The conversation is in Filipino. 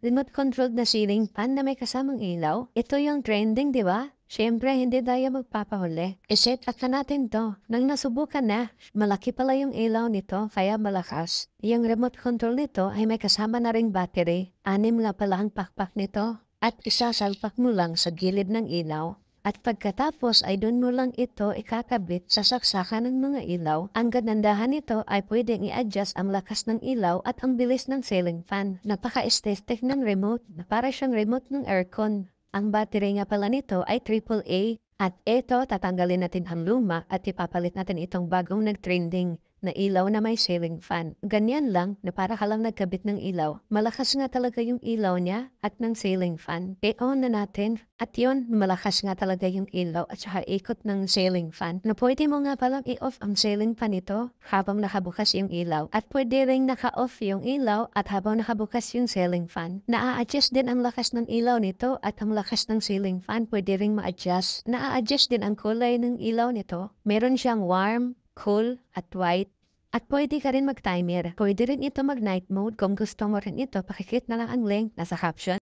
Remote-controlled na ceiling fan na may kasamang ilaw. Ito yung trending, di ba? Siyempre, hindi tayo magpapahuli. I-set up na natin to. Nang nasubukan na, malaki pala yung ilaw nito, kaya malakas. Yung remote control nito ay may kasama na ring battery. 6 nga pala ang pakpak nito. At isasalpak mo lang sa gilid ng ilaw. At pagkatapos ay doon mo lang ito ikakabit sa saksakan ng mga ilaw. Ang ganandahan nito ay pwedeng i-adjust ang lakas ng ilaw at ang bilis ng ceiling fan. Napaka-aesthetic ng remote na para siyang remote ng aircon. Ang battery nga pala nito ay AAA. At ito, tatanggalin natin ang luma at ipapalit natin itong bagong nag-trending na ilaw na may ceiling fan. Ganyan lang na para ka lang nagkabit ng ilaw. Malakas nga talaga yung ilaw niya at ng ceiling fan. I-on na natin. At yun, malakas nga talaga yung ilaw at saka ikot ng ceiling fan. Na pwede mo nga palang i-off ang ceiling fan ito habang nakabukas yung ilaw. At pwede rin naka-off yung ilaw at habang nakabukas yung ceiling fan. Na-adjust din ang lakas ng ilaw nito at ang lakas ng ceiling fan pwede rin ma-adjust. Na-adjust din ang kulay ng ilaw nito. Meron siyang warm, cool, at white. At pwede ka rin mag-timer. Pwede rin ito mag-night mode. Kung gusto mo rin ito, pakikit na lang ang link nasa caption.